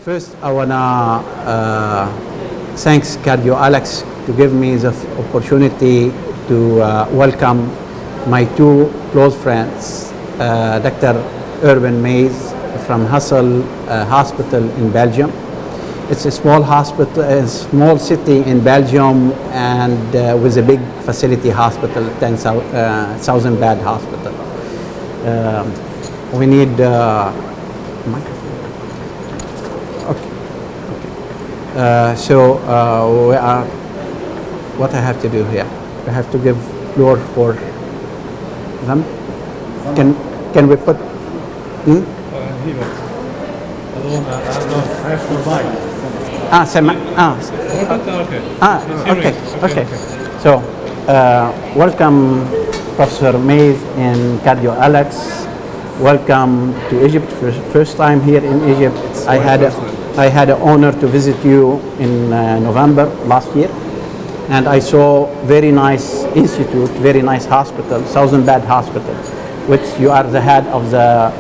First, I wanna thanks CardioAlex to give me the opportunity to welcome my two close friends, Dr. Urban Mays from Hassel Hospital in Belgium. It's a small hospital, a small city in Belgium, and with a big facility hospital, 10,000 bed hospital. We need microphone. We are. What I have to do here? I have to give floor for them. Can we put? Here. I have to buy. Okay. So, welcome, Professor Mays in CardioAlex. Welcome to Egypt. First time here in Egypt. I had the honor to visit you in November last year, and I saw very nice institute, very nice hospital, 1,000 bed hospital, which you are the head of the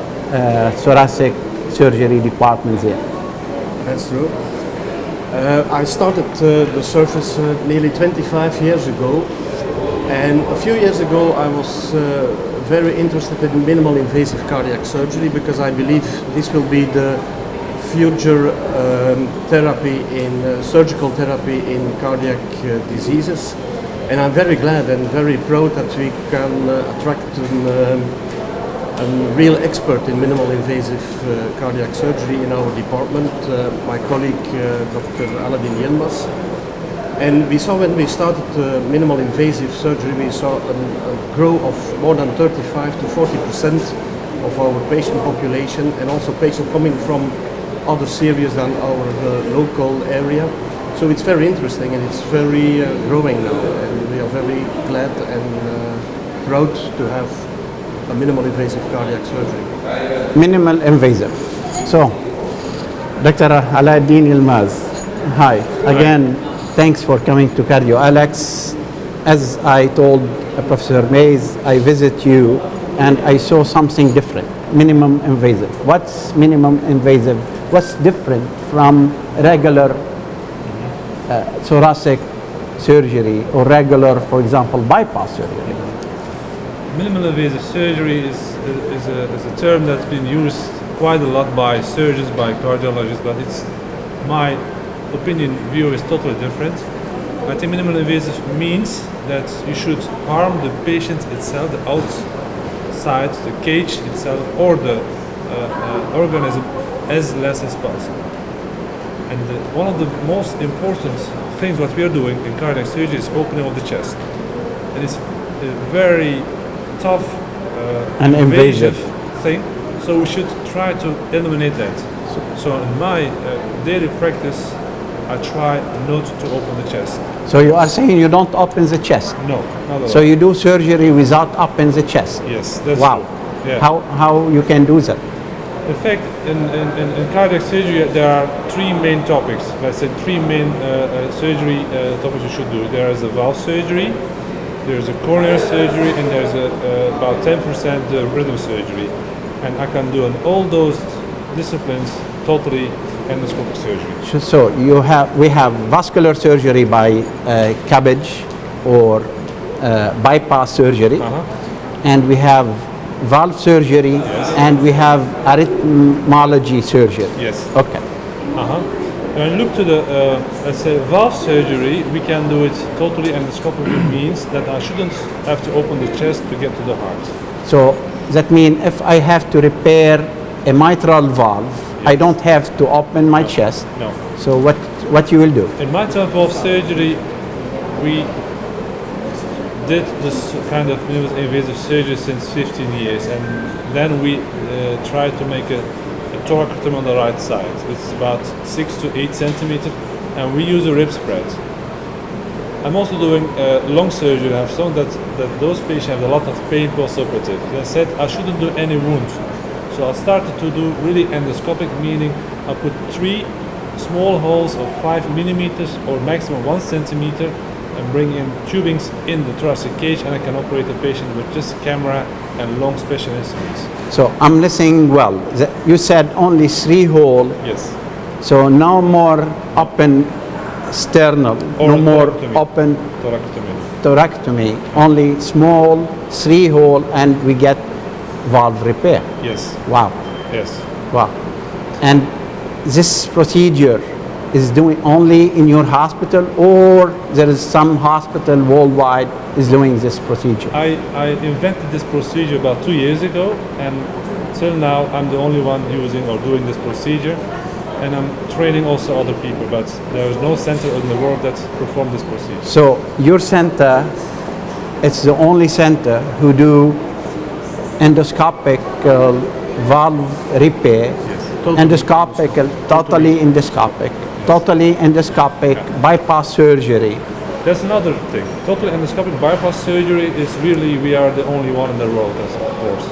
thoracic surgery department there. That's true. I started the service nearly 25 years ago, and a few years ago I was very interested in minimal invasive cardiac surgery because I believe this will be the future therapy in surgical therapy in cardiac diseases, and I'm very glad and very proud that we can attract a real expert in minimal invasive cardiac surgery in our department, my colleague Dr. Aladdin Yilmaz. And we saw when we started minimal invasive surgery, we saw a growth of more than 35 to 40% of our patient population, and also patients coming from other areas than our local area. So it's very interesting and it's very growing now, and we are very glad and proud to have a minimal invasive cardiac surgery. Minimal invasive. So, Dr. Aladdin Yilmaz, hi. Again, thanks for coming to CardioAlex. As I told Professor Mays, I visit you and I saw something different, minimum invasive. What's minimum invasive? What's different from regular thoracic surgery or regular, for example, bypass surgery? Minimal invasive surgery is a term that's been used quite a lot by surgeons, by cardiologists, but it's my opinion, view is totally different. I think minimal invasive means that you should harm the patient itself, the outside, the cage itself, or the organism as less as possible. And one of the most important things what we are doing in cardiac surgery is opening of the chest. And it's a very tough and invasive thing, so we should try to eliminate that. So in my daily practice, I try not to open the chest. So you are saying you don't open the chest? No, not at all. So you do surgery without opening the chest? Yes, that's wow. True. Yeah. How you can do that? In fact, in cardiac surgery, there are three main topics. Let's say three main surgery topics you should do. There is a valve surgery, there's a coronary surgery, and there's about 10% rhythm surgery. And I can do in all those disciplines totally endoscopic surgery. So we have vascular surgery by cabbage or bypass surgery, and we have valve surgery, and we have arrhythmology surgery. Yes. Okay. When you look to the, let's say, valve surgery, we can do it totally endoscopically, means that I shouldn't have to open the chest to get to the heart. So that means if I have to repair a mitral valve, I don't have to open my chest. No. So what you will do? In mitral valve surgery, we did this kind of minimal invasive surgery since 15 years, and then we tried to make a thoracotomy on the right side. It's about 6 to 8 centimeters, and we use a rib spread. I'm also doing lung surgery. I've shown that those patients have a lot of pain post-operative. They said I shouldn't do any wound. So I started to do really endoscopic, meaning I put 3 small holes of 5 millimeters or maximum 1 centimeter and bring in tubings in the thoracic cage, and I can operate a patient with just camera and long special instruments. So I'm listening well. You said only 3 holes. Yes. So no more open sternal, Or no more thoracotomy. open Thoracotomy. thoracotomy, only small 3-hole, and we get valve repair. Yes. Wow, Yes. wow. And this procedure is doing only in your hospital, or there is some hospital worldwide is doing this procedure? I invented this procedure about 2 years ago, and till now I'm the only one using or doing this procedure, and I'm training also other people, but there is no center in the world that performs this procedure. So your center, it's the only center who do endoscopic valve repair, endoscopic, totally endoscopic bypass surgery. That's another thing. Total endoscopic bypass surgery is really, we are the only one in the world, of course.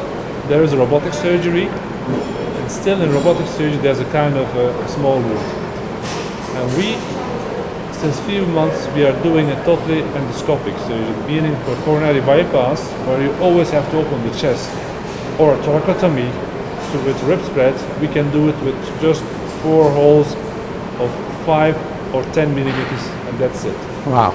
There is robotic surgery, and still in robotic surgery there's a kind of a small wound. And we, since few months, we are doing a totally endoscopic surgery, meaning for coronary bypass, where you always have to open the chest, or a thoracotomy with rib spread. We can do it with just 4 holes of 5 or 10 millimeters, and that's it. Wow.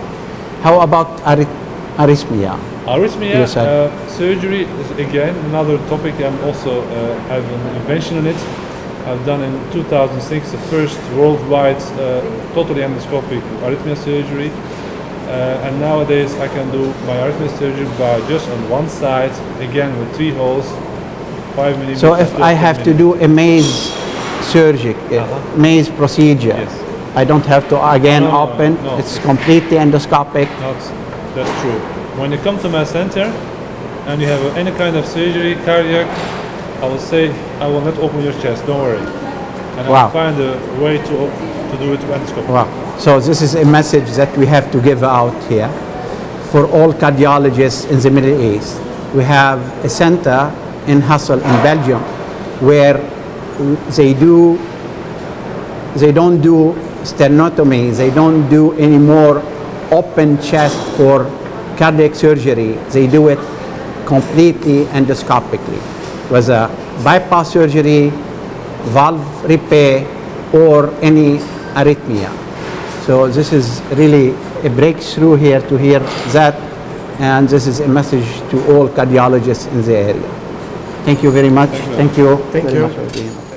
How about arrhythmia? Arrhythmia Yes, sir. surgery is again another topic. I'm also have an invention on it. I've done in 2006 the first worldwide totally endoscopic arrhythmia surgery, and nowadays I can do my arrhythmia surgery by just on one side, again with 3 holes, 5 millimeters. So if I have to do a maze surgery, maze procedure, Yes. I don't have to again No, open. no. It's completely endoscopic. That's true. When you come to my center and you have any kind of surgery, cardiac, I will say, I will not open your chest, don't worry. And I Wow. will find a way to do it endoscopy. Wow. So this is a message that we have to give out here for all cardiologists in the Middle East. We have a center in Hasselt in Belgium where they don't do sternotomy, they don't do any more open chest for cardiac surgery. They do it completely endoscopically, whether bypass surgery, valve repair, or any arrhythmia. So this is really a breakthrough here to hear that, and this is a message to all cardiologists in the area. Thank you very much. Thank you. Thank very you. much for being here.